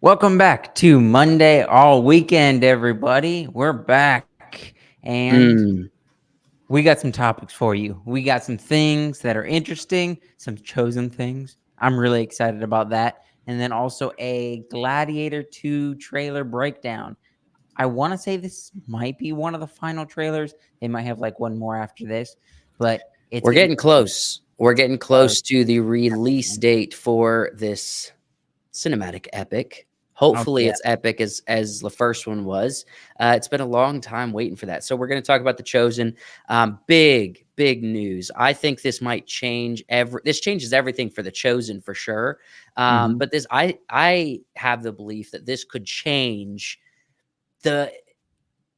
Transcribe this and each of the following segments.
Welcome back to Monday All Weekend, everybody. We're back and Mm. we got some topics for you. We got some things that are interesting, some chosen things. I'm really excited about that. And then also a Gladiator 2 trailer breakdown. I want to say this might be one of the final trailers. They might have like one more after this, but it's We're going to getting be close. We're getting close. close to the release date for this cinematic epic. Oh, Hopefully, yeah. it's epic as the first one was. It's been a long time waiting for that. So we're going to talk about The Chosen. Big news. I think this might change This changes everything for The Chosen for sure. Mhm. But I have the belief that this could change the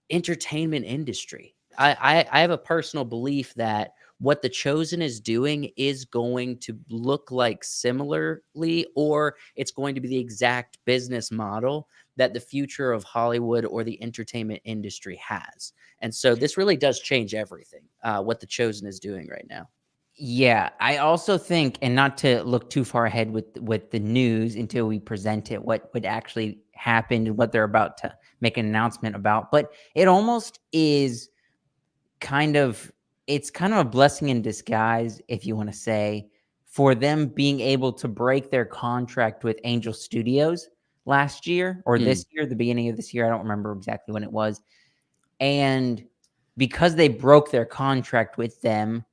entertainment industry. I have a personal belief that what The Chosen is doing is going to look like similarly, or it's going to be the exact business model that the future of Hollywood or the entertainment industry has. And so this really does change everything, what The Chosen is doing right now. Yeah, I also think, and not to look too far ahead with the news until we present it, what would actually happen and what they're about to make an announcement about. But it almost is kind of it's kind of a blessing in disguise, if you want to say, for them being able to break their contract with Angel Studios last year or Mm. this year, the beginning of this year. I don't remember exactly when it was. And because they broke their contract with them,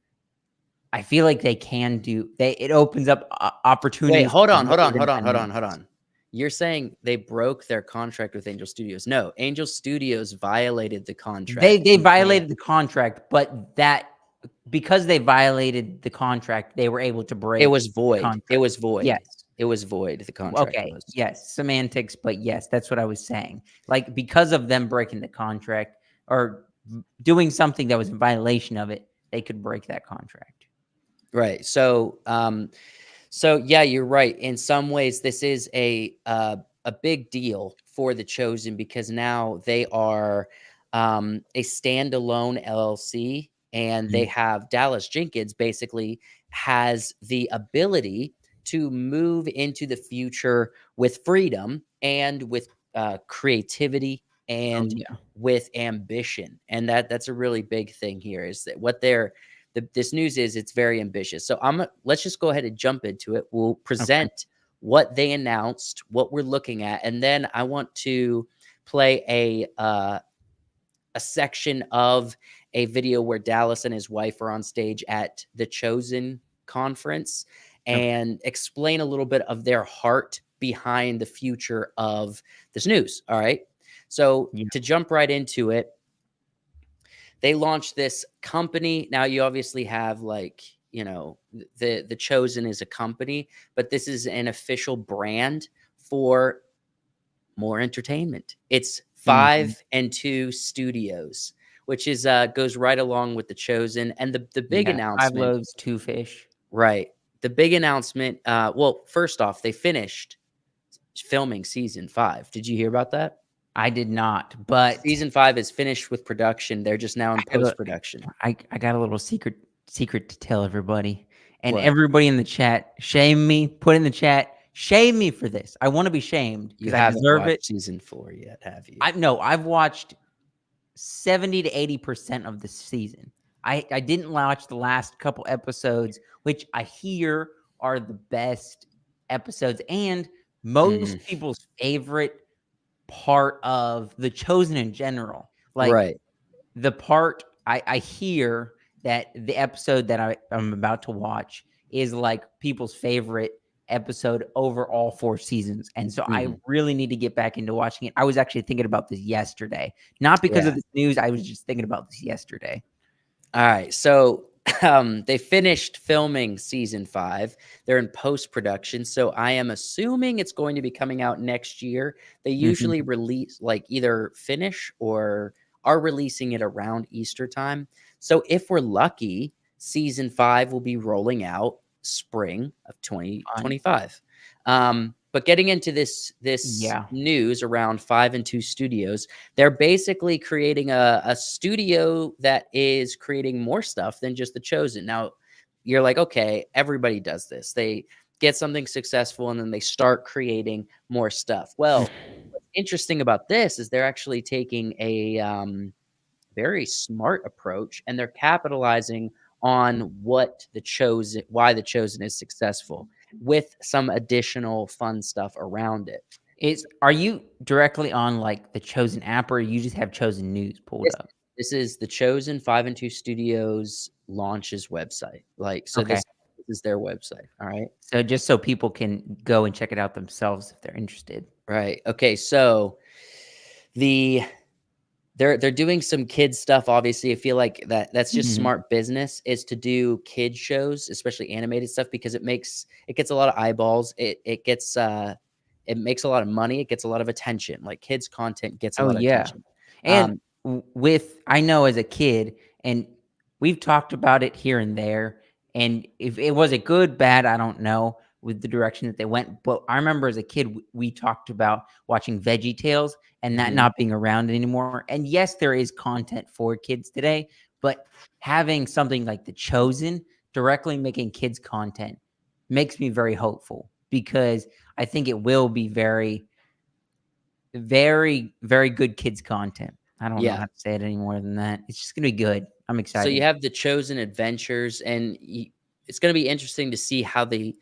I feel like they can do it opens up Wait, opportunities hold for on, hold more on, than hold on, hold on, hold animators. on. You're saying they broke their contract with Angel Studios? No, Angel Studios violated the contract. They You can't. violated the contract, but that because they violated the contract, they were able to It break was the void. It contract. was void. Yes. It was void. The contract Okay. was. Yes. Semantics, but yes, that's what I was saying. Like because of them breaking the contract or doing something that was in violation of it, they could break that contract. Right. So yeah, you're right. In some ways, this is a big deal for The Chosen because now they are a standalone LLC, and they Mhm. have Dallas Jenkins basically has the ability to move into the future with freedom and with creativity Oh and yeah. with ambition, and that's a really big thing here. Is that what this news is? It's very ambitious. So let's just go ahead and jump into it. We'll Okay. present what they announced, what we're looking at, and then I want to play a section of a video where Dallas and his wife are on stage at the Chosen conference Okay. and explain a little bit of their heart behind the future of this news. All right. So Yeah. to jump right into it, they launched this company. Now you obviously have like, the Chosen is a company, but this is an official brand for more entertainment. It's Mhm. 5 and 2 Studios, which is goes right along with the Chosen. And the big Yeah. Five announcement, loaves, two fish. right? The big announcement, well, first off, they finished filming season 5. Did you hear about that? I did not, but Season 5 is finished with production. They're just now I in got a post-production. I got a little secret to tell everybody, and What? everybody in the chat, shame me, put in the chat, shame me for this. I wanna be shamed You because I haven't deserve it. watched season 4 yet, have you? I no, I've watched 70 to 80% of the season. I didn't watch the last couple episodes, which I hear are the best episodes and Mm, most people's favorite part of The Chosen in general. Like right. the part I hear that the episode that I'm about to watch is like people's favorite episode over all 4 seasons. And so I Mhm. really need to get back into watching it. I was actually thinking about this yesterday. Not because of Yeah. this news, I was just thinking about this yesterday. Alright, so, they finished filming season 5. They're in post-production, so I am assuming it's going to be coming out next year. They Mhm. usually release like, either finish or are releasing it around Easter time. So if we're lucky, season 5 will be rolling out spring of Fun. 2025. But getting into this Yeah. news around 5 and 2 Studios, they're basically creating a studio that is creating more stuff than just The Chosen. Now, you're like, okay, everybody does this. get something successful, and then they start creating more stuff. Well, what's interesting about this is they're actually taking a very smart approach, and they're capitalizing on why the chosen is successful with some additional fun stuff around it. Are you directly on, like, the Chosen app, or you just have Chosen News pulled This up? this is the Chosen 5 and 2 Studios launches website. Like, so Okay. this is their website, alright? So just so people can go and check it out themselves if they're interested. Right. Okay, so the they're doing some kids stuff, obviously. I feel like that's just Mhm. smart business, is to do kid shows, especially animated stuff, because it gets a lot of eyeballs. It makes a lot of money, it gets a lot of attention. Like, kids content gets a Oh, lot of yeah. attention. And Um, I know as a kid, and we've talked about it here and there, and if it was it good, bad, I don't know with the direction that they went. But I remember as a kid, we talked about watching Veggie Tales and that mhm, not being around anymore. And yes, there is content for kids today, but having something like The Chosen directly making kids content makes me very hopeful because I think it will be very very, very good kids content. I don't know yeah. how to say it any more than that. It's just gonna be good. I'm So you excited. have the Chosen Adventures, and it's going to be interesting to see how they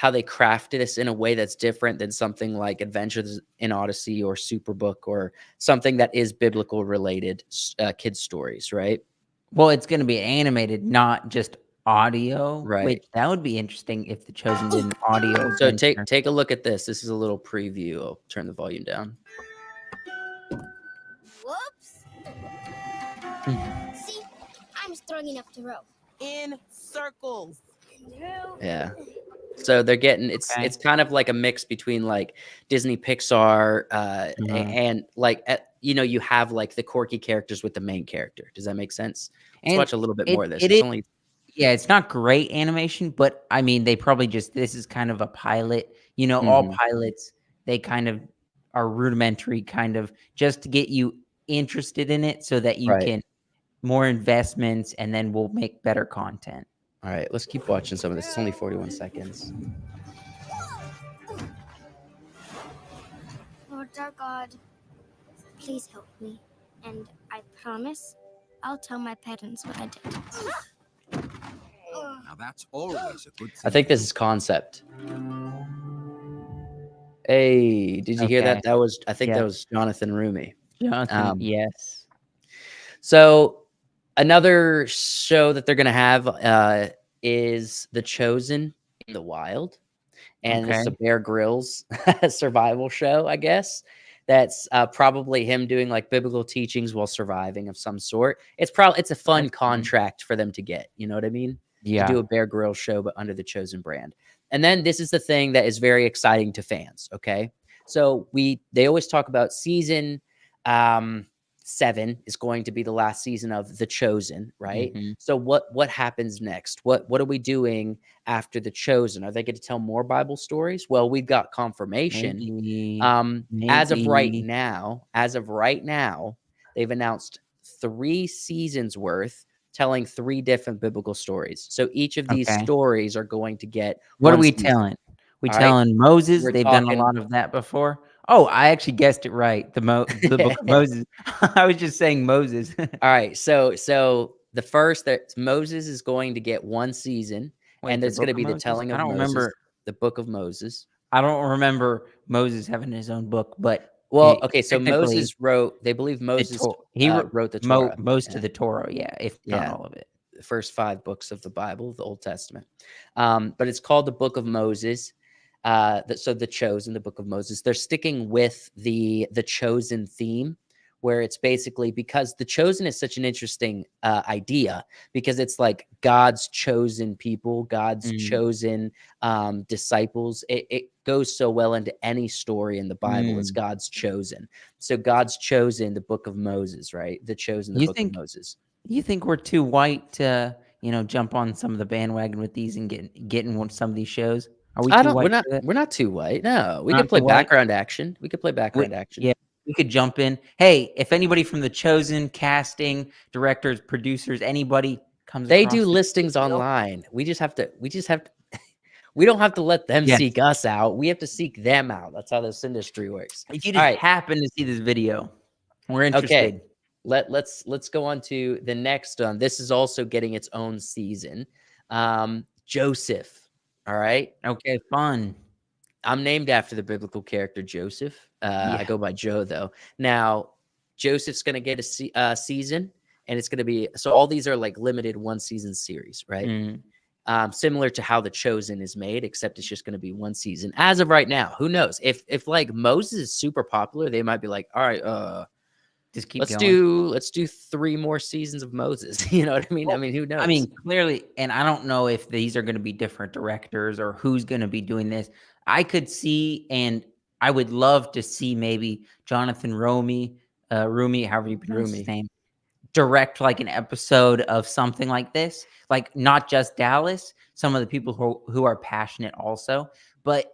crafted this in a way that's different than something like Adventures in Odyssey or Superbook or something that is biblical related kids stories, right? Well, it's gonna be animated, not just audio, Right. which that would be interesting if The Chosen did an audio So adventure. take a look at this. This is a little preview. I'll turn the volume down. Whoops. Mhm. See, I'm strong enough to row. In circles. Row. Yeah. So they're getting Okay. it's kind of like a mix between like Disney Pixar Uh-huh. and like you know, you have like the quirky characters with the main character. Does that make sense? Let's And watch a little bit more it of this. it It's is only yeah, it's not great animation, but, I mean, they probably just this is kind of a pilot. You know, all mhm, pilots, they kind of are rudimentary, kind of just to get you interested in it so that you right. can more investments, and then we'll make better content. All right, let's keep watching some of this. It's only 41 seconds. Lord our God, please help me. And I promise I'll tell my parents what I did. Now that's always a good I thing. think this is concept. Hey, did you hear Okay. that? That was I think that Yeah. was Jonathan Rumi. Jonathan, Um, yes. so another show that they're gonna have is The Chosen in the Wild. And this is a Okay. Bear Grylls survival show, I guess. That's probably him doing like biblical teachings while surviving of some sort. It's a fun That's fun. contract for them to get. You know what I mean? To Yeah. do a Bear Grylls show, but under the Chosen brand. And then this is the thing that is very exciting to fans. Okay, so they always talk about season um, 7 is going to be the last season of The Chosen, right? Mhm. So what happens next? What are we doing after The Chosen? Are they going to tell more Bible stories? Well, we've got confirmation. Maybe. Maybe. As of right now, they've announced 3 seasons worth telling 3 different biblical stories. So each of these Okay. stories are going to get What are 1 we season. telling? We All right? telling Moses? We're They've done a talking lot of that before. Oh, I actually guessed it right. The book of Moses. I was just saying Moses. All right, so the first that Moses is going to get 1 season, Wait, and the it's gonna book of be the Moses? telling of Moses, the book of Moses. I don't remember Moses having his own book, but Well, okay, so technically Moses wrote they believe the Moses, Tor he wrote wrote the Torah. most Yeah, of the Torah, yeah, if not yeah, all of it. the first 5 books of the Bible, the Old Testament. But it's called the Book of Moses. So the Chosen, the Book of Moses. They're sticking with the Chosen theme, where it's basically because the Chosen is such an interesting idea because it's like God's chosen people, God's Mm, chosen disciples. It goes so well into any story in the Bible as mm. God's chosen. So God's chosen, the Book of Moses, right? The Chosen, the You Book of think Moses. you think we're too white to, jump on some of the bandwagon with these and getting on some of these shows? Are we I too don't. white for that? We're not too white. No, we We're could not play too white? background action. We could play We background action. yeah, we could jump in. Hey, if anybody from The Chosen, casting, directors, producers, anybody comes They do across this listings deal, online. We just have to We don't have to let them Yes. seek us out. We have to seek them out. That's how this industry works. If you All just right. happen to see this video, we're Okay. interested. Let's go on to the next one. This is also getting its own season. Joseph. All right. Okay, fun. I'm named after the biblical character Joseph. I Yeah. go by Joe though. Now, Joseph's going to get a season, and it's going to be so. All these are like limited one season series, right? Mm. Similar to how The Chosen is made, except it's just going to be one season as of right now. Who knows? If like Moses is super popular, they might be like, all right, Just keep let's going. do 3 more seasons of Moses. You know what I mean? I Well, mean, who knows? I mean, clearly, and I don't know if these are going to be different directors or who's going to be doing this. I could see, and I would love to see maybe Jonathan Rumi, however you pronounce his Rumi. name, direct like an episode of something like this, like not just Dallas, some of the people who are passionate also, but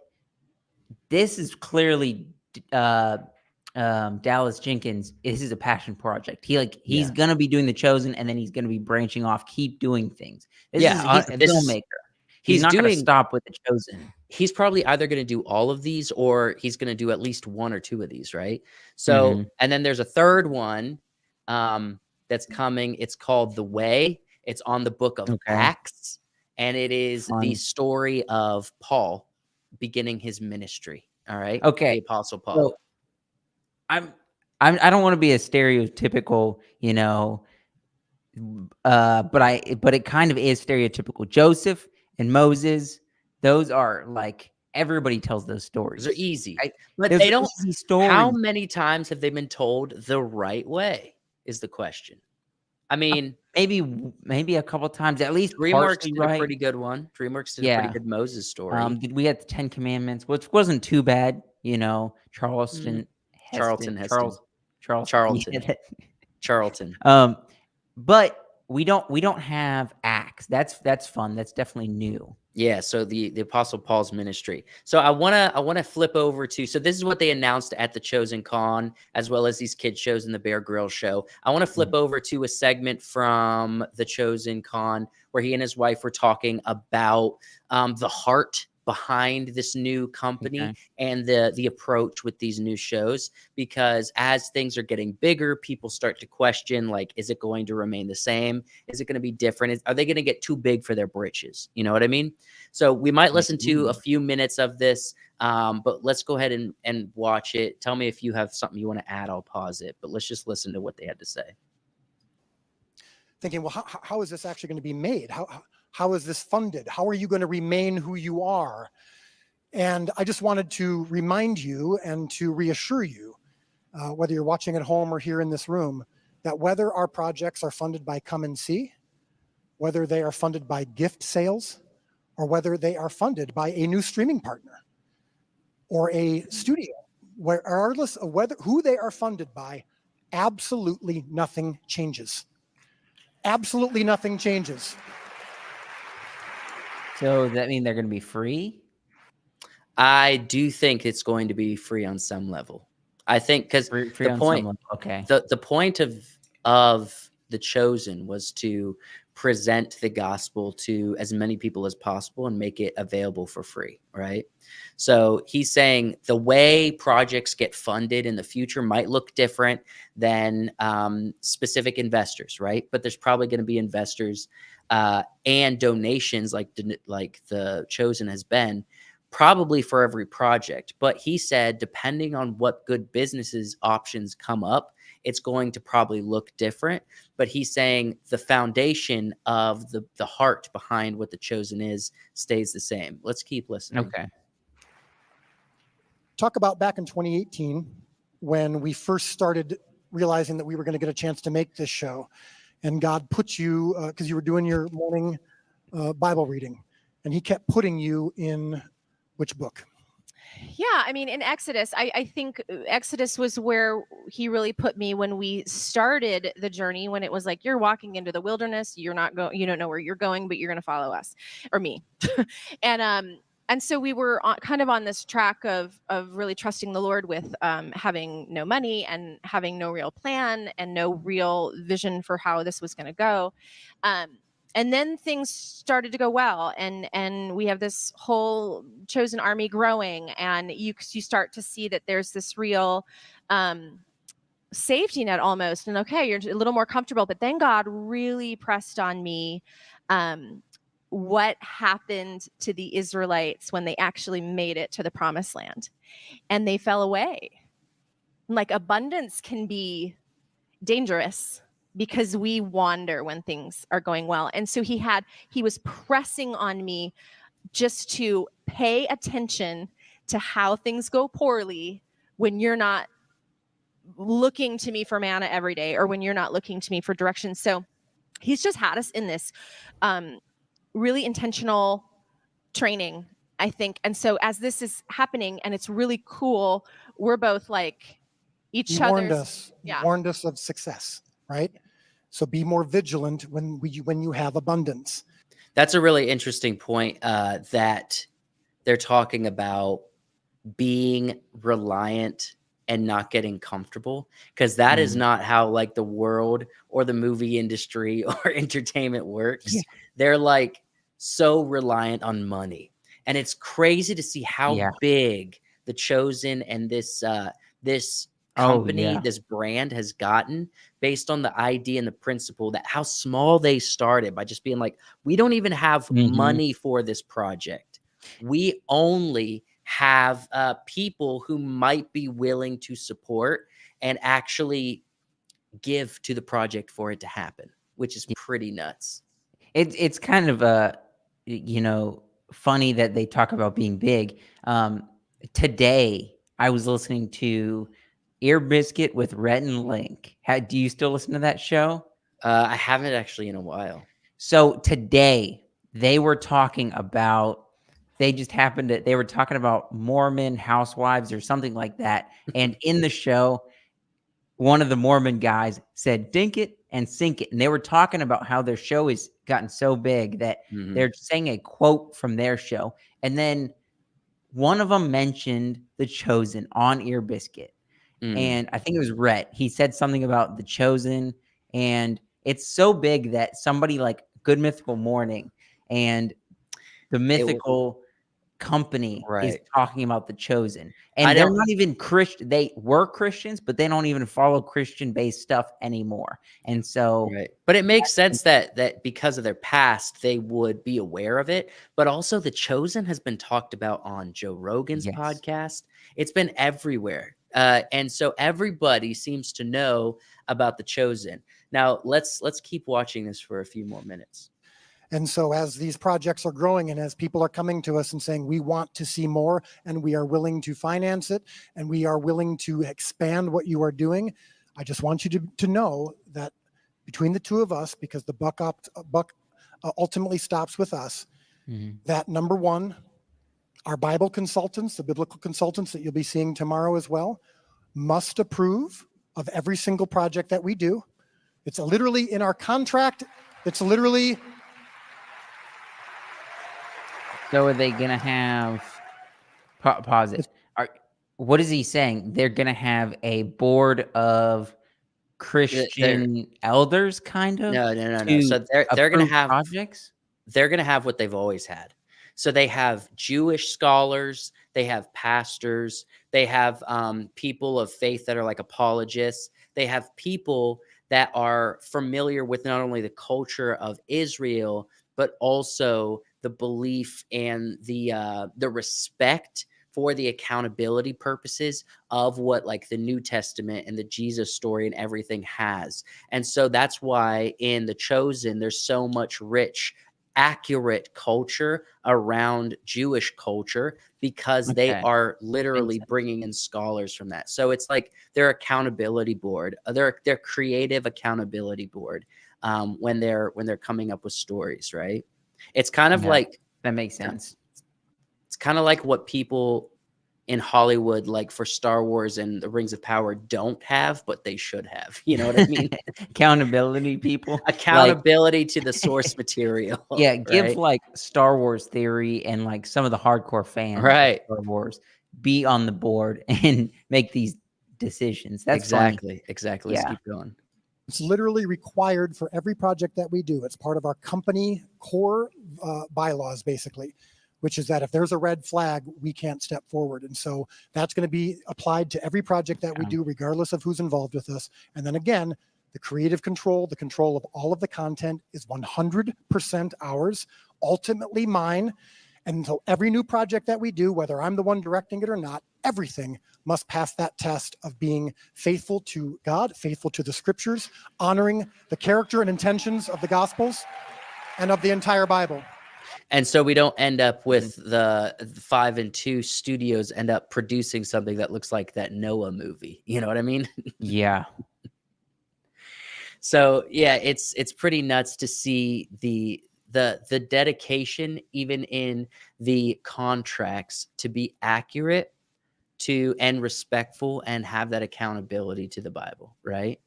this is clearly Dallas Jenkins. This is a passion project. He's Yeah. gonna be doing The Chosen, and then he's gonna be branching off, keep doing things. He's a filmmaker. He's not gonna stop with The Chosen. He's probably either going to do all of these, or he's going to do at least 1 or 2 of these, right? So, and then there's a third one that's coming. It's called The Way. It's on the book of Acts, and it is the story of Paul beginning his ministry. All right. Okay. The Apostle Paul. So I don't want to be a stereotypical, but it kind of is stereotypical. Joseph and Moses, those are like everybody tells those stories. Those are easy, right? But Those they are don't. easy stories. How many times have they been told the right way? Is the question. I mean, maybe a couple times, at least DreamWorks partially did right. a pretty good one. DreamWorks did a pretty good Moses story. We had the 10 Commandments, which wasn't too bad. Charlton Heston. But we don't have Acts. That's fun. That's definitely new. Yeah, so the Apostle Paul's ministry. So I wanna flip over to, so this is what they announced at the Chosen Con, as well as these kid shows and the Bear Grylls show. I want to flip over to a segment from the Chosen Con where he and his wife were talking about the heart behind this new company and the approach with these new shows, because as things are getting bigger, people start to question, like, is it going to remain the same? Is it going to be different? Are they going to get too big for their britches? You know what I mean? So we might listen to a few minutes of this, but let's go ahead and watch it. Tell me if you have something you want to add. I'll pause it, but let's just listen to what they had to say. Thinking, well, how is this actually going to be made? How is this funded? How are you going to remain who you are? And I just wanted to remind you and to reassure you, whether you're watching at home or here in this room, that whether our projects are funded by Come and See, whether they are funded by gift sales, or whether they are funded by a new streaming partner or a studio, regardless of who they are funded by, absolutely nothing changes. Absolutely nothing changes. So does that mean they're going to be free? I do think it's going to be free on some level. I think because the point of The Chosen was to present the gospel to as many people as possible and make it available for free, right? So he's saying the way projects get funded in the future might look different than specific investors, right? But there's probably going to be investors and donations like The Chosen has been, probably for every project. But he said, depending on what good businesses options come up, it's going to probably look different. But he's saying the foundation of the heart behind what The Chosen is stays the same. Let's keep listening. Okay. Talk about back in 2018, when we first started realizing that we were going to get a chance to make this show, and God put you, because you were doing your morning Bible reading, and he kept putting you in which book? Yeah, I mean, in Exodus, I think Exodus was where he really put me when we started the journey, when it was like, you're walking into the wilderness, you don't know where you're going, but you're going to follow us or me. And so we were kind of on this track of really trusting the Lord with having no money and having no real plan and no real vision for how this was going to go. And then things started to go well, and we have this whole chosen army growing, and you start to see that there's this real safety net almost, and okay, you're a little more comfortable. But then God really pressed on me what happened to the Israelites when they actually made it to the promised land, and they fell away. Like, abundance can be dangerous because we wander when things are going well. And so he was pressing on me just to pay attention to how things go poorly when you're not looking to me for manna every day, or when you're not looking to me for direction. So he's just had us in this really intentional training, I think. And so as this is happening and it's really cool, we're both like each You warned other's. us. Yeah. You warned us of success, right? So be more vigilant when you have abundance. That's a really interesting point, that they're talking about being reliant and not getting comfortable, because that is not how like the world or the movie industry or entertainment works. Yeah. They're like so reliant on money, and it's crazy to see how Yeah. big The Chosen and this Oh, company, yeah. this brand has gotten based on the idea and the principle that how small they started by just being like, we don't even have money for this project. We only have people who might be willing to support and actually give to the project for it to happen, which is pretty nuts. It's kind of you know, funny that they talk about being big. Today I was listening to Ear Biscuit with Rhett and Link. Do you still listen to that show? I haven't actually in a while. So today they were talking about, they were talking about Mormon housewives or something like that. And in the show, one of the Mormon guys said, "Dink it and sink it." And they were talking about how their show has gotten so big that they're saying a quote from their show. And then one of them mentioned The Chosen on Ear Biscuit. And I think it was Rhett. He said something about The Chosen, and it's so big that somebody like Good Mythical Morning and the Mythical company is Right. talking about The Chosen. I And they're don't- not even Christian. They were Christians, but they don't even follow Christian-based stuff anymore. And so Right. But it makes sense that because of their past, they would be aware of it. But also The Chosen has been talked about on Joe Rogan's Yes. podcast. It's been everywhere. And so everybody seems to know about The Chosen. Now let's keep watching this for a few more minutes. And so as these projects are growing and as people are coming to us and saying, we want to see more and we are willing to finance it and we are willing to expand what you are doing, I just want you to know that between the two of us, because the buck ultimately stops with us, that number one, our Bible consultants, the biblical consultants that you'll be seeing tomorrow as well, must approve of every single project that we do. It's literally in our contract. It's literally... So are they gonna have pause it? What is he saying? They're gonna have a board of Christian elders, kind of? No. So to they're gonna approve have projects? they're going to have what they've always had. So they have Jewish scholars, they have pastors, they have people of faith that are like apologists, they have people that are familiar with not only the culture of Israel, but also the belief and the respect for the accountability purposes of what like the New Testament and the Jesus story and everything has. And so that's why in The Chosen, there's so much rich, accurate culture around Jewish culture, because they Okay. are literally bringing in scholars from that. So it's like their accountability board, their creative accountability board, when they're coming up with stories, right? It's kind of Yeah, like that makes sense. it's kind of like what people in Hollywood, like for Star Wars and the Rings of Power, don't have, but they should have. You know what I mean? Accountability people. Like, Accountability to the source material. yeah, give right? like Star Wars theory and like some of the hardcore fans Right. of Star Wars be on the board and make these decisions. That's funny. Exactly. Let's Yeah. keep going. It's literally required for every project that we do. It's part of our company core bylaws, basically, which is that if there's a red flag, we can't step forward. And so that's going to be applied to every project that we do, regardless of who's involved with us. And then again, the creative control, the control of all of the content is 100% ours, ultimately mine. And so every new project that we do, whether I'm the one directing it or not, everything must pass that test of being faithful to God, faithful to the scriptures, honoring the character and intentions of the Gospels and of the entire Bible. And so we don't end up with the 5 and 2 studios end up producing something that looks like that Noah movie. You know what I mean? Yeah. So yeah, it's pretty nuts to see the dedication even in the contracts to be accurate to and respectful and have that accountability to the Bible, right?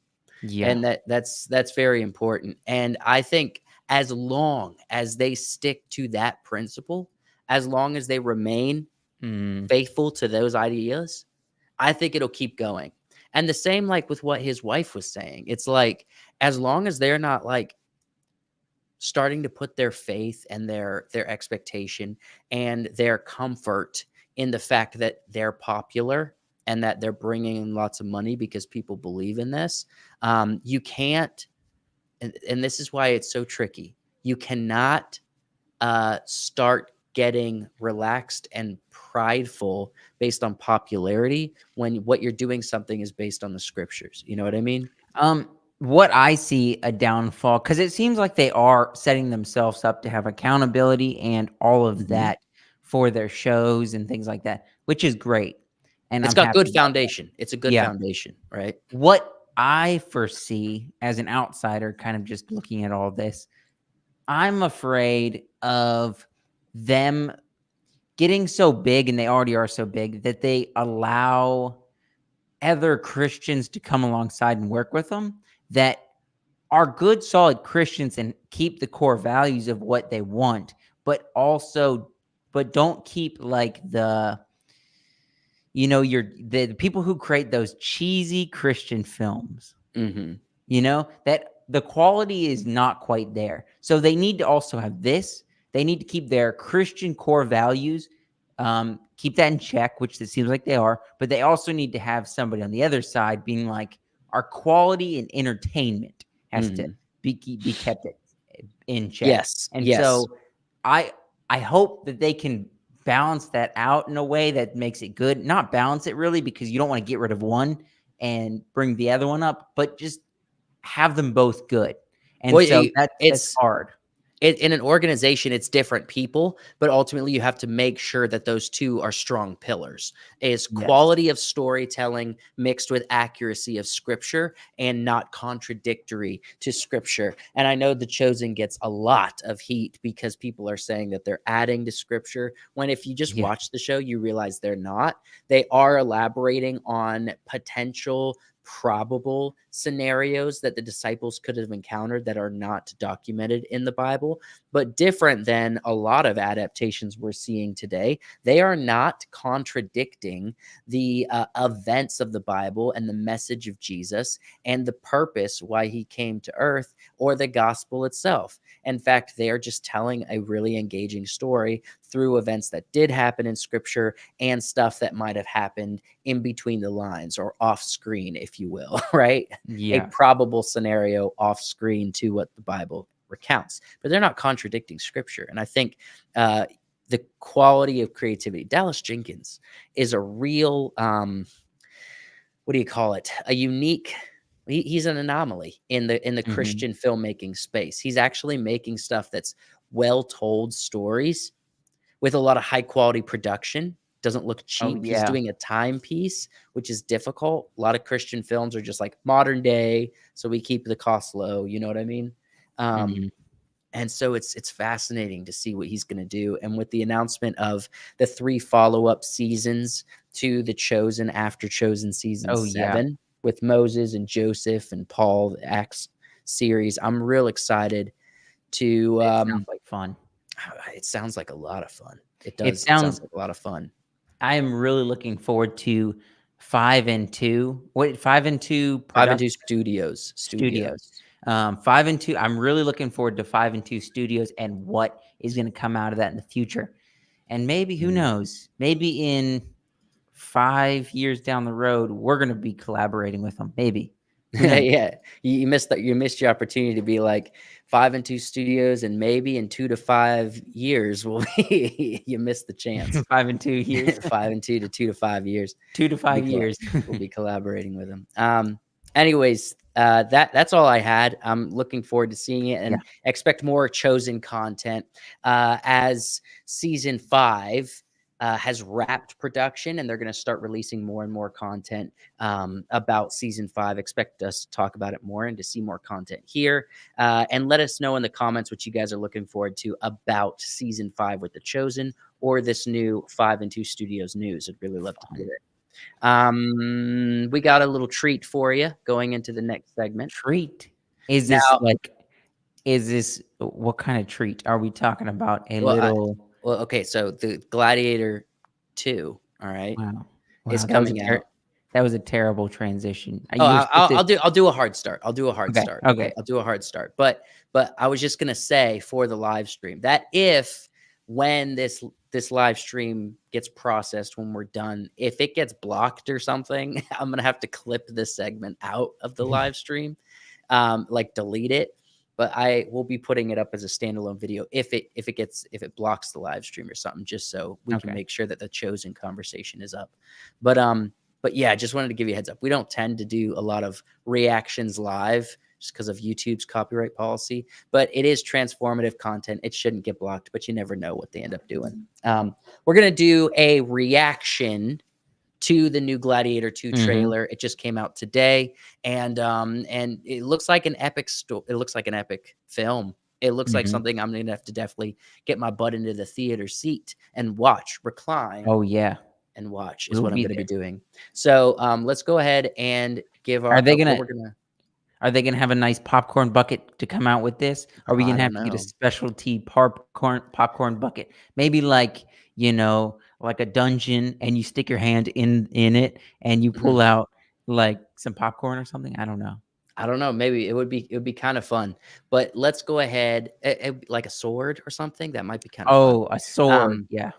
Yeah. And that's very important. And I think as long as they stick to that principle, as long as they remain faithful to those ideas, I think it'll keep going. And the same like with what his wife was saying. It's like as long as they're not like starting to put their faith and their expectation and their comfort in the fact that they're popular and that they're bringing in lots of money because people believe in this, you can't, and this is why it's so tricky. You cannot start getting relaxed and prideful based on popularity when what you're doing something is based on the scriptures. You know what I mean? What I see a downfall, because it seems like they are setting themselves up to have accountability and all of that for their shows and things like that, which is great. And It's I'm got happy good about that. foundation. It's a good Yeah. foundation, right? What I foresee as an outsider, kind of just looking at all this, I'm afraid of them getting so big, and they already are so big, that they allow other Christians to come alongside and work with them that are good, solid Christians and keep the core values of what they want, but don't keep like the people who create those cheesy Christian films. That the quality is not quite there. So they need to also have this. They need to keep their Christian core values, keep that in check, which it seems like they are. But they also need to have somebody on the other side being like, our quality and entertainment has to be kept in check. Yes. And Yes. so I hope that they can balance that out in a way that makes it good. Not balance it really, because you don't want to get rid of one and bring the other one up, but just have them both good. And Well, so that's it's hard. in an organization, it's different people, but ultimately you have to make sure that those two are strong pillars. Is Yes. quality of storytelling mixed with accuracy of scripture and not contradictory to scripture. And I know The Chosen gets a lot of heat because people are saying that they're adding to scripture, when if you just Yeah. watch the show, you realize they're not. They are elaborating on potential probable scenarios that the disciples could have encountered that are not documented in the Bible, but different than a lot of adaptations we're seeing today. They are not contradicting the events of the Bible and the message of Jesus and the purpose why he came to earth or the gospel itself. In fact, they are just telling a really engaging story through events that did happen in scripture and stuff that might have happened in between the lines or off screen, if you will, right? Yeah. A probable scenario off screen to what the Bible recounts, but they're not contradicting scripture. And I think the quality of creativity, Dallas Jenkins is a real, what do you call it? A unique, he's an anomaly in the Christian filmmaking space. He's actually making stuff that's well told stories with a lot of high quality production. Doesn't look cheap. He's yeah. doing a timepiece, which is difficult. A lot of Christian films are just like modern day, so we keep the cost low. You know what I mean? And so it's fascinating to see what he's going to do. And with the announcement of the 3 follow-up seasons to The Chosen after Chosen season 7 with Moses and Joseph and Paul, the Acts series, I'm real excited to. It sounds like fun. It sounds like a lot of fun. It does. It sounds like a lot of fun. I am really looking forward to 5 and 2. What 5 and 2 5 and 2 production studios. studios. 5 and 2. I'm really looking forward to 5 and 2 studios and what is going to come out of that in the future. And maybe who knows? Maybe in 5 years down the road, we're going to be collaborating with them. Maybe. Who knows? Yeah, you missed that. You missed your opportunity to be like 5 and 2 studios, and maybe in 2 to 5 years will be. You missed the chance. 5 and 2 years. 5 and 2 to 2 to 5 years. 2 to 5 Be colla- years. We'll be collaborating with them. Anyways, that's all I had. I'm looking forward to seeing it and Yeah. expect more Chosen content as season 5 has wrapped production, and they're going to start releasing more and more content about season 5. Expect us to talk about it more and to see more content here. And let us know in the comments what you guys are looking forward to about season 5 with The Chosen or this new 5 and 2 Studios news. I'd really love to hear it. We got a little treat for you going into the next segment. Treat. Is this Now- what kind of treat? Are we talking about a Well, little Well, okay, so the Gladiator 2, all right? wow. It's Wow, that was a coming out. That was a terrible transition. Oh, I'll do a hard start. I'll do a hard Okay, start. okay. I'll do a hard start. But I was just gonna say for the live stream that when this live stream gets processed, when we're done, if it gets blocked or something, I'm gonna have to clip this segment out of the live stream, like delete it. But I will be putting it up as a standalone video if it blocks the live stream or something, just so we can Okay. make sure that the Chosen conversation is up. But yeah, just wanted to give you a heads up. We don't tend to do a lot of reactions live just because of YouTube's copyright policy, but it is transformative content. It shouldn't get blocked, but you never know what they end up doing. We're going to do a reaction to the new Gladiator 2 trailer. It just came out today, and it looks like an epic it looks like an epic film. It looks like something I'm going to have to definitely get my butt into the theater seat and watch, recline. Oh yeah. And watch is We'll what I'm be going to be there. doing. So let's go ahead and give our. Are they what gonna- we're gonna? Are they gonna have a nice popcorn bucket to come out with this? Are we I gonna have don't to get a know. specialty popcorn bucket? Maybe like, like a dungeon, and you stick your hand in it and you pull out like some popcorn or something. I don't know. I don't know. Maybe it would be kind of fun. But let's go ahead, like a sword or something. That might be kind of fun. Oh, a sword. Yeah.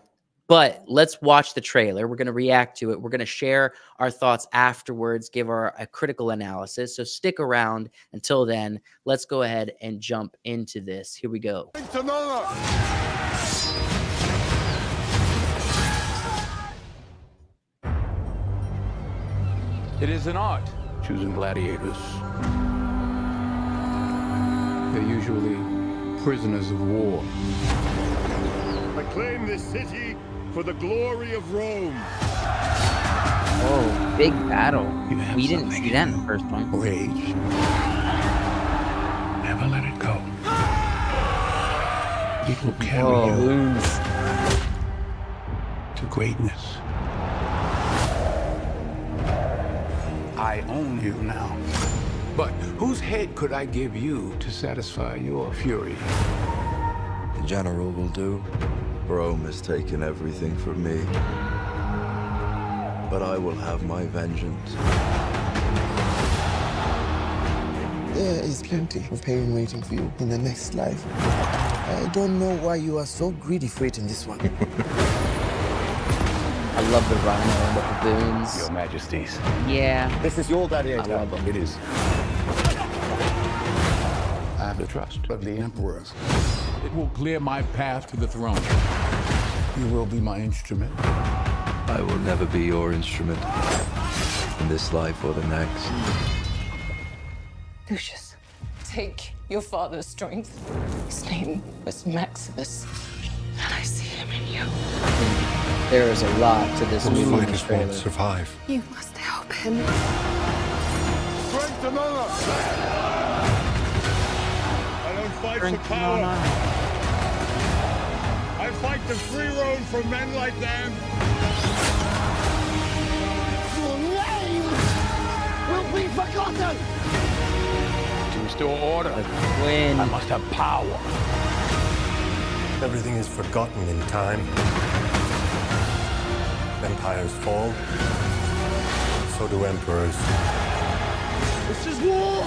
But let's watch the trailer. We're going to react to it. We're going to share our thoughts afterwards, give a critical analysis. So stick around until then. Let's go ahead and jump into this. Here we go. It is an art, choosing gladiators. They're usually prisoners of war. I claim this city for the glory of Rome. Oh, big battle. You have We didn't something see that in the first one. Rage. Never let it go. It will carry you to greatness. I own you now. But whose head could I give you to satisfy your fury? The general will do. Rome has taken everything from me. But I will have my vengeance. There is plenty of pain waiting for you in the next life. I don't know why you are so greedy for it in this one. I love the rhino and the baboons. Your Majesties. Yeah. This is your I gladiator. love them. It is. I have the trust of the Emperor. It will clear my path to the throne. You will be my instrument. I will never be your instrument. In this life or the next. Lucius, take your father's strength. His name was Maximus, and I see him in you. There is a lot to this movie in this trailer. survive. You must help him. Strength and honor. I don't fight for power. I fight the free road for men like them. Your name will be forgotten! To restore order, When I must have power. Everything is forgotten in time. Empires fall. So do emperors. This is war!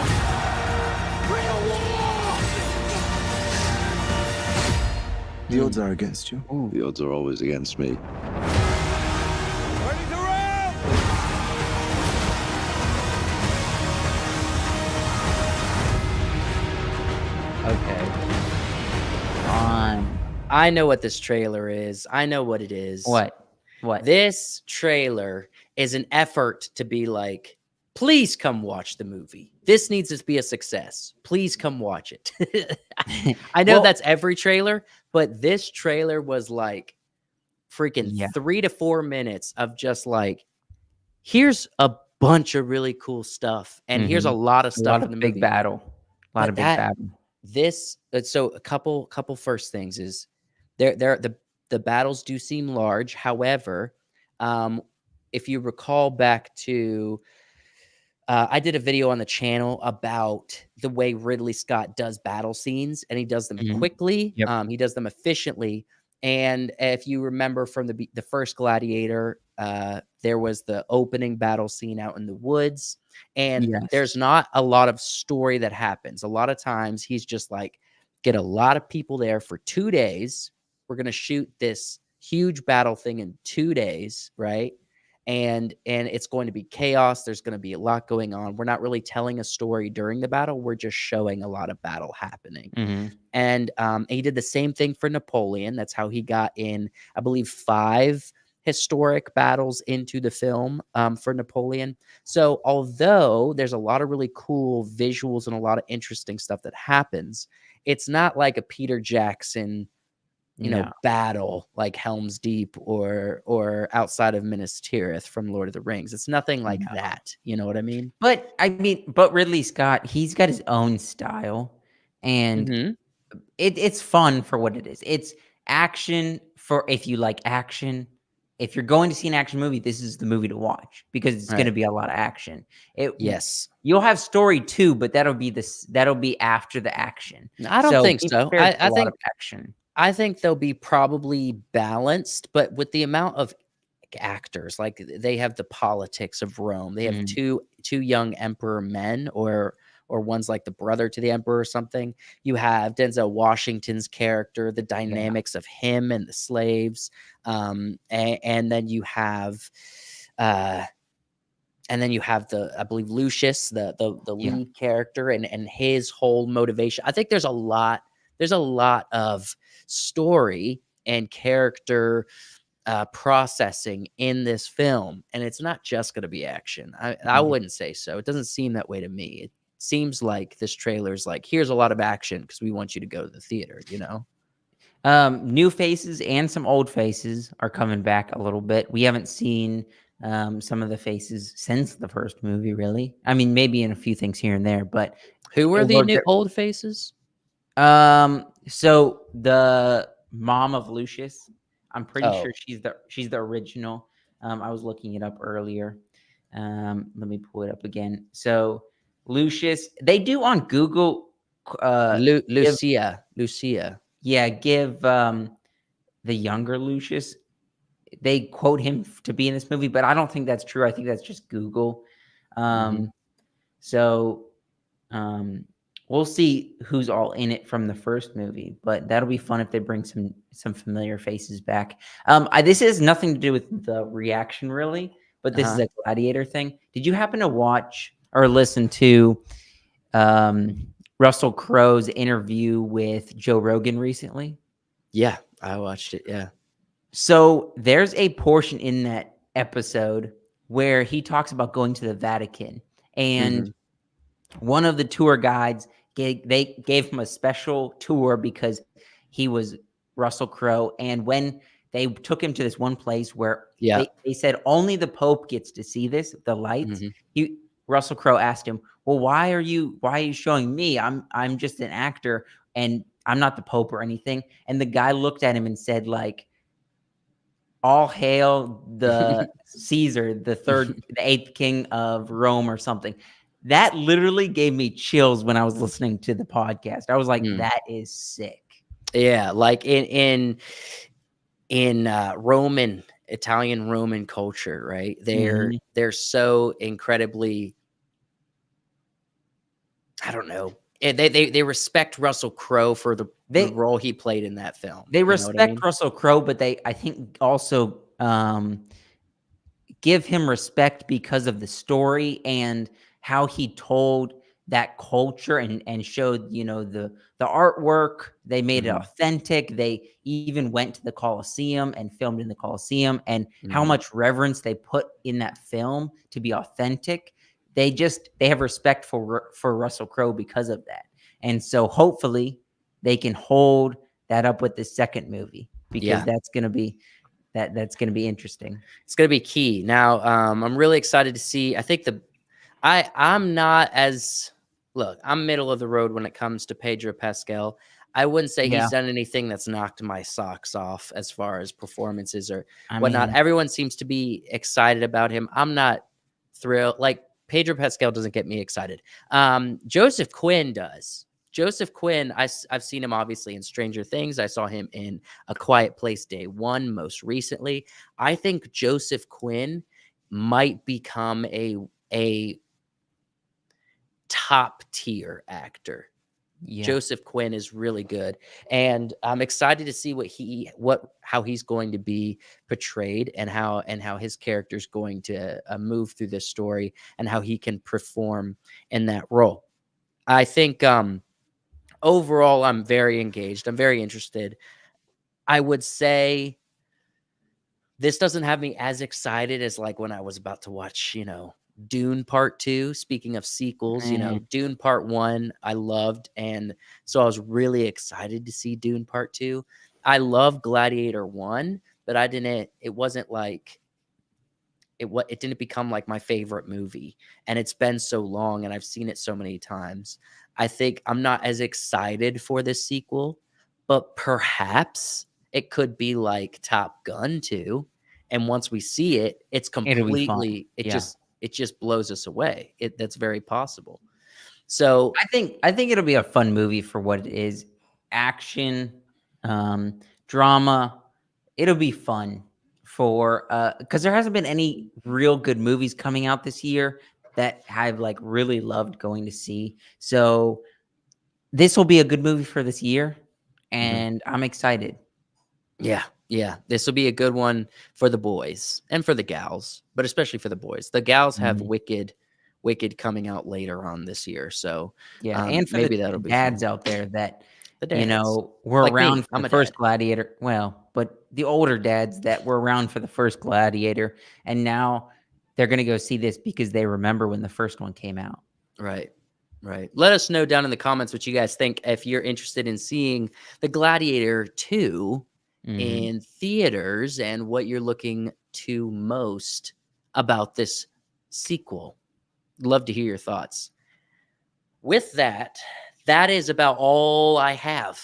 Real war! The odds are against you. The odds are always against me. Ready to round! Okay. On I know what this trailer is. I know what it is. what? What? This trailer is an effort to be like, please come watch the movie. This needs to be a success. Please come watch it. I know Well- that's every trailer, but this trailer was like freaking Yeah. 3 to 4 minutes of just like, here's a bunch of really cool stuff, and here's a Mhm. lot of A stuff lot in the of big movie. battle. A lot But of big that- battle. This so a couple first things is the battles do seem large. However, if you recall back to I did a video on the channel about the way Ridley Scott does battle scenes, and he does them Mhm. quickly. Yep. He does them efficiently. And if you remember from the first Gladiator, there was the opening battle scene out in the woods, and Yes. there's not a lot of story that happens. A lot of times, he's just like, get a lot of people there for 2 days. We're gonna shoot this huge battle thing in 2 days, right? And it's going to be chaos. There's going to be a lot going on. We're not really telling a story during the battle. We're just showing a lot of battle happening. Mhm. And he did the same thing for Napoleon. That's how he got in, I believe, 5 historic battles into the film for Napoleon. So although there's a lot of really cool visuals and a lot of interesting stuff that happens, it's not like a Peter Jackson, No. battle like Helm's Deep or outside of Minas Tirith from Lord of the Rings. It's nothing like No. that. You know what I mean? But I mean, but Ridley Scott, he's got his own style, and Mhm. it's fun for what it is. It's action for if you like action. If you're going to see an action movie, this is the movie to watch because it's going to Right. be a lot of action. Yes. You'll have story too, but that'll be after the action. I don't think be so. prepared for I a lot think of action. I think they'll be probably balanced, but with the amount of actors, like they have the politics of Rome. They have Mhm. two young emperor men, or one's like the brother to the emperor or something. You have Denzel Washington's character, the dynamics of him and the slaves, and then you have the I believe Lucius, the Yeah. lead character, and his whole motivation. I think there's a lot of story and character processing in this film, and it's not just going to be action. I Mhm. wouldn't say so. It doesn't seem that way to me. It seems like this trailer's like, here's a lot of action because we want you to go to the theater. New faces and some old faces are coming back a little bit. We haven't seen some of the faces since the first movie, really. I mean, maybe in a few things here and there, but Who are it the worked new out- old faces? So the mom of Lucius, I'm pretty Oh. sure she's the original. I was looking it up earlier. Let me pull it up again. So Lucius, they do on Google. Give, Lucia. yeah, give the younger Lucius. They quote him to be in this movie, but I don't think that's true. I think that's just Google. Mhm. So we'll see who's all in it from the first movie, but that'll be fun if they bring some familiar faces back. This has nothing to do with the reaction really, but this is a Gladiator thing. Did you happen to watch or listen to Russell Crowe's interview with Joe Rogan recently? Yeah, I watched it. Yeah. So there's a portion in that episode where he talks about going to the Vatican, and one of the tour guides gave him a special tour because he was Russell Crowe. And when they took him to this one place where they said only the Pope gets to see this, the lights, Russell Crowe asked him, well, why are you showing me? I'm just an actor and I'm not the Pope or anything. And the guy looked at him and said, like, all hail the Caesar, the eighth king of Rome or something. That literally gave me chills when I was listening to the podcast. I was like, that is sick. Yeah, like in Roman Italian Roman culture, right? Mhm. They're so incredibly, I don't know. They respect Russell Crowe for the They role he played in that film. they You know what I respect mean? Russell Crowe, but they I think also, give him respect because of the story and how he told that culture and showed, the artwork. They made it Mhm. authentic. They even went to the Colosseum and filmed in the Colosseum, and how Mhm. much reverence they put in that film to be authentic. They have respect for Russell Crowe because of that. And so hopefully they can hold that up with the second movie, because Yeah. that's gonna be interesting. It's gonna be key. Now, I'm really excited to see. I think I'm not as look. I'm middle of the road when it comes to Pedro Pascal. I wouldn't say Yeah. he's done anything that's knocked my socks off as far as performances or I whatnot. mean, Everyone seems to be excited about him. I'm not thrilled. Like Pedro Pascal doesn't get me excited. Joseph Quinn does. Joseph Quinn, I've seen him obviously in Stranger Things. I saw him in A Quiet Place Day One most recently. I think Joseph Quinn might become a top tier actor. yeah. Joseph Quinn is really good, and I'm excited to see how he's going to be portrayed and how his character is going to move through this story and how he can perform in that role. I think overall I'm very engaged. I'm very interested. I would say this doesn't have me as excited as like when I was about to watch, Dune Part 2. Speaking of sequels, Mm. Dune Part 1 I loved, and so I was really excited to see Dune Part 2. I love Gladiator 1, but it wasn't like it didn't become like my favorite movie, and it's been so long and I've seen it so many times. I think I'm not as excited for this sequel, but perhaps it could be like Top Gun 2, and once we see it, it's It'll be fun. completely Yeah. it just blows us away. That's very possible. So, I think it'll be a fun movie for what it is. Action, drama. It'll be fun for because there hasn't been any real good movies coming out this year that I've like really loved going to see. So this will be a good movie for this year, mhm. and I'm excited. Yeah, yeah. This will be a good one for the boys and for the gals, but especially for the boys. The gals have Mhm. Wicked coming out later on this year, so Yeah, and for the maybe that'll be dads fun. out there that, The dads, were like around me, for the I'm a first dad. Gladiator, well, but the older dads that were around for the first Gladiator, and now they're gonna go see this because they remember when the first one came out. Right. Right. Let us know down in the comments what you guys think if you're interested in seeing The Gladiator 2 Mhm. in theaters and what you're looking to most about this sequel. Love to hear your thoughts. With that, that is about all I have.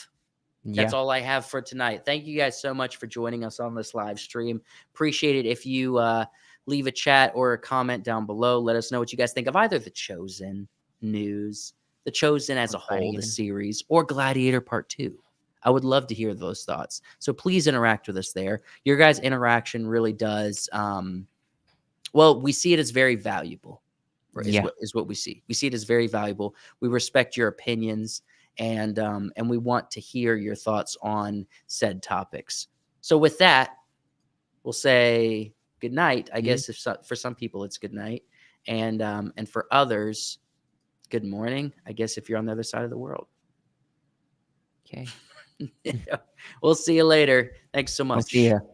That's Yeah. all I have for tonight. Thank you guys so much for joining us on this live stream. Appreciate it if you leave a chat or a comment down below. Let us know what you guys think of either The Chosen news, The Chosen as Or a whole, the Gladiator. series, or Gladiator Part 2. I would love to hear those thoughts. So please interact with us there. Your guys' interaction really does. Well, we see it as very valuable. Is Yeah. what we see. We see it as very valuable. We respect your opinions, and we want to hear your thoughts on said topics. So with that, we'll say good night. I Yeah. guess for some people it's good night, and for others, good morning. I guess if you're on the other side of the world. Okay. We'll see you later. Thanks so We'll see much. ya.